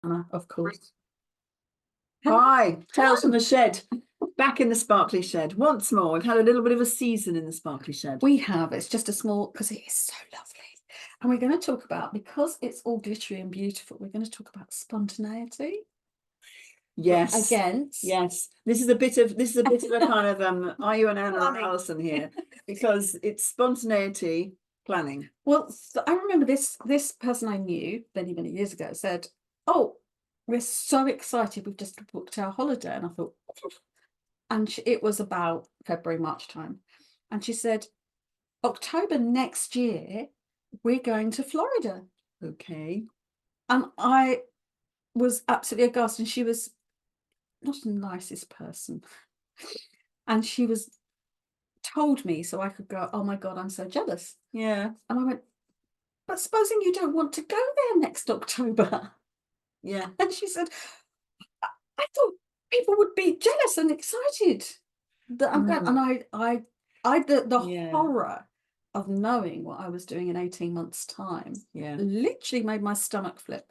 Of course. Hi, Tales from the Shed. Back in the sparkly shed once more. We've had a little bit of a season in the sparkly shed. We have. It's just a small, because it is so lovely. And we're going to talk about, because it's all glittery and beautiful, we're going to talk about spontaneity. Yes. Against. Yes. This is a bit of a kind of are you an Anne or Alison here? Because it's spontaneity planning. Well, so I remember this person I knew many, many years ago said, "Oh, we're so excited. We've just booked our holiday." And I thought, and it was about February, March time. And she said, "October next year, we're going to Florida." Okay. And I was absolutely aghast. And she was not the nicest person. And she was told me so I could go, "Oh my God, I'm so jealous." Yeah. And I went, "But supposing you don't want to go there next October?" Yeah. And she said, "I thought people would be jealous and excited that I'm going." And the horror of knowing what I was doing in 18 months' time literally made my stomach flip.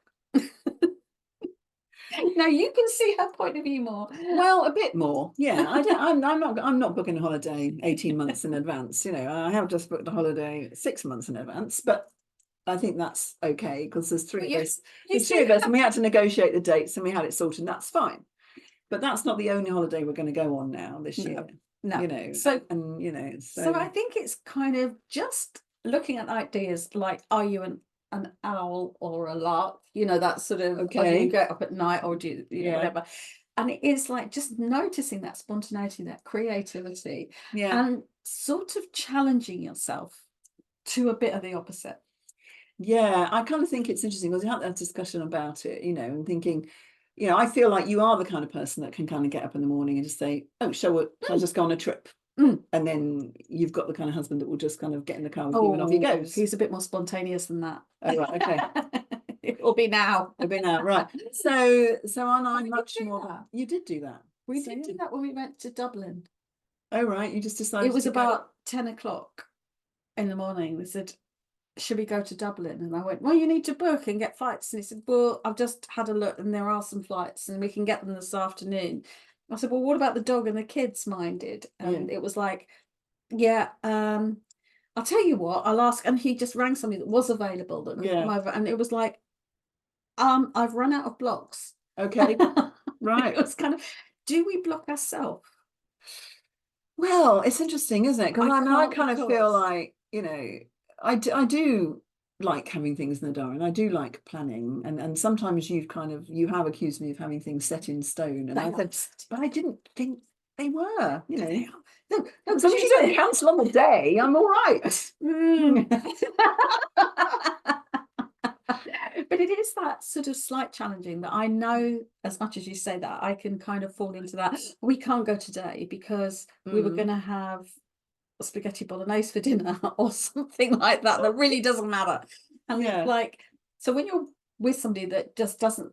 Now you can see her point of view more. Well, a bit more. Yeah. I'm not booking a holiday 18 months in advance. You know, I have just booked a holiday 6 months in advance, but I think that's okay because there's three of us. There's three of us, and we had to negotiate the dates and we had it sorted, and that's fine. But that's not the only holiday we're going to go on now this year. No. You know, so I think it's kind of just looking at ideas like, are you an owl or a lark? You know, that sort of, okay. Or do you get up at night, or do you know, whatever. And it is like just noticing that spontaneity, that creativity, and sort of challenging yourself to a bit of the opposite. Yeah, I kind of think it's interesting because we had that discussion about it, you know, and thinking, you know, I feel like you are the kind of person that can kind of get up in the morning and just say, "Oh, shall I just go on a trip?" And then you've got the kind of husband that will just kind of get in the car with you and off he goes. He's a bit more spontaneous than that. Oh, right, okay. It'll be now. Right. So aren't I much more that? You did do that. We did do that when we went to Dublin. Oh, right. You just decided it was about 10 o'clock in the morning. We said, "Should we go to Dublin?" And I went, "Well, you need to book and get flights." And he said, "Well, I've just had a look and there are some flights and we can get them this afternoon." I said, "Well, what about the dog and the kids minded?" And it was like, "I'll tell you what, I'll ask." And he just rang somebody that was available that could come over. And it was like, "I've run out of blocks." Okay. Right. It was kind of, do we block ourselves? Well, it's interesting, isn't it? Because I kind of feel like, you know, I do like having things in the diary, and I do like planning, and sometimes you have accused me of having things set in stone, and I said, but I didn't think they were, you know. No, as long as you don't cancel on the day, I'm all right. But it is that sort of slight challenging that I know, as much as you say that, I can kind of fall into that. We can't go today because we were going to have spaghetti bolognese for dinner or something like that. That really doesn't matter. And it's like, so when you're with somebody that just doesn't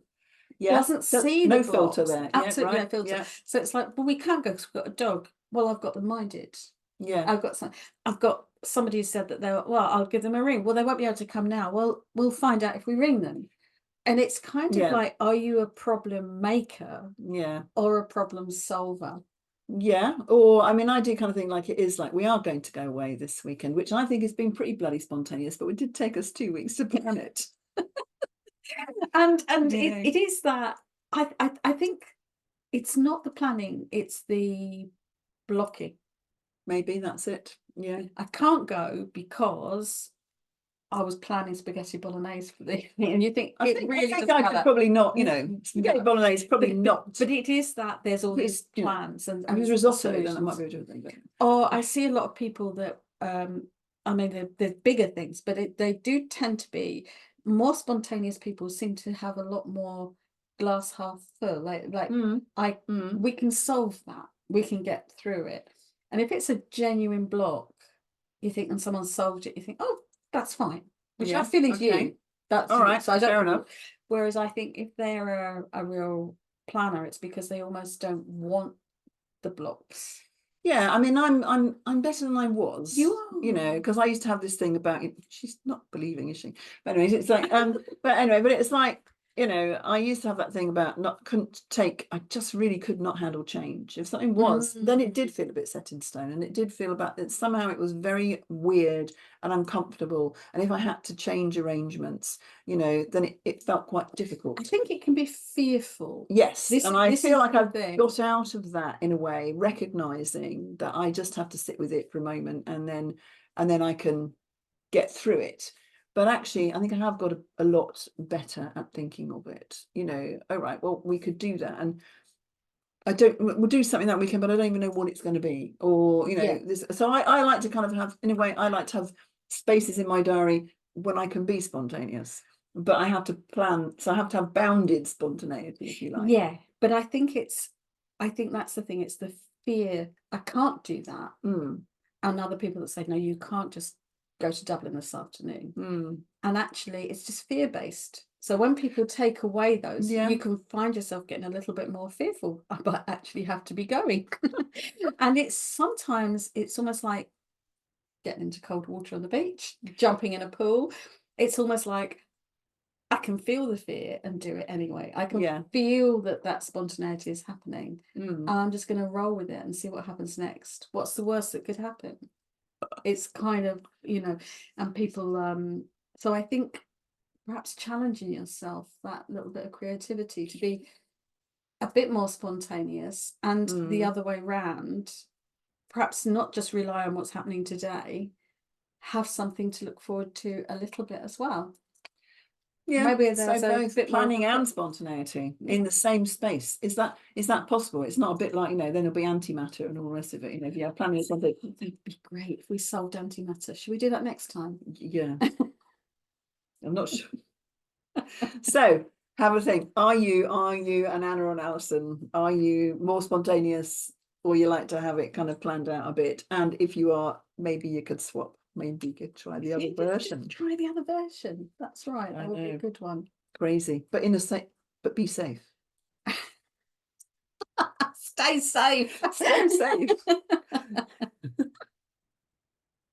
see no the filter there, absolutely no filter. So it's like, well, we can't go because we've got a dog. Well, I've got them minded. I've got somebody who said that I'll give them a ring. Well, they won't be able to come now. Well, we'll find out if we ring them. And it's kind of like, are you a problem maker? Or a problem solver? Or I mean, I do kind of think like it is like we are going to go away this weekend, which I think has been pretty bloody spontaneous, but it did take us 2 weeks to plan it. and it is that I think it's not the planning, it's the blocking. Maybe that's it. I can't go because I was planning spaghetti bolognese for the and you think I think I could probably not, you know, spaghetti bolognese probably not. But it is that there's all these plans and there's risotto, then I might be able to do a thing. But... Or I see a lot of people that I mean there's bigger things, but they do tend to be more spontaneous. People seem to have a lot more glass half full. We can solve that. We can get through it. And if it's a genuine block, you think, and someone solved it, you think, "Oh, that's fine," which I feel is you. That's all right. So I don't fair enough. Whereas I think if they're a real planner, it's because they almost don't want the blocks. Yeah, I mean, I'm better than I was. You are, you know, because I used to have this thing about. She's not believing, is she? But anyways, it's like, but it's like, you know, I used to have that thing about I just really could not handle change. If something then it did feel a bit set in stone, and it did feel about that somehow it was very weird and uncomfortable. And if I had to change arrangements, you know, then it felt quite difficult. I think it can be fearful. Yes. And I feel like I've thing. got out of that in a way, recognizing that I just have to sit with it for a moment, and then I can get through it. But actually, I think I have got a lot better at thinking of it. You know, all right, well, we could do that. And we'll do something that weekend, but I don't even know what it's going to be. Or, you know, so I like to kind of have, in a way, I like to have spaces in my diary when I can be spontaneous. But I have to plan, so I have to have bounded spontaneity, if you like. Yeah, but I think that's the thing. It's the fear. I can't do that. And other people that say, no, you can't just go to Dublin this afternoon. And actually, it's just fear-based. So when people take away those, you can find yourself getting a little bit more fearful. But actually have to be going. And sometimes it's almost like getting into cold water on the beach, jumping in a pool. It's almost like, I can feel the fear and do it anyway. I can feel that spontaneity is happening. And I'm just going to roll with it and see what happens next. What's the worst that could happen? It's kind of, you know, and people, so I think perhaps challenging yourself, that little bit of creativity, to be a bit more spontaneous, and the other way round, perhaps not just rely on what's happening today, have something to look forward to a little bit as well. Yeah, maybe there's so both bit planning and spontaneity in the same space. Is that possible? It's not a bit like, you know, then there'll be antimatter and all the rest of it. You know, if you have planning and something, it'd be great if we solved antimatter. Should we do that next time? Yeah. I'm not sure. So have a think. Are you and Anna and Alison, are you more spontaneous, or you like to have it kind of planned out a bit? And if you are, maybe you could swap. Maybe you could try the other version. Try the other version. That's right. That would be a good one. Crazy, but but be safe. Stay safe. Stay safe.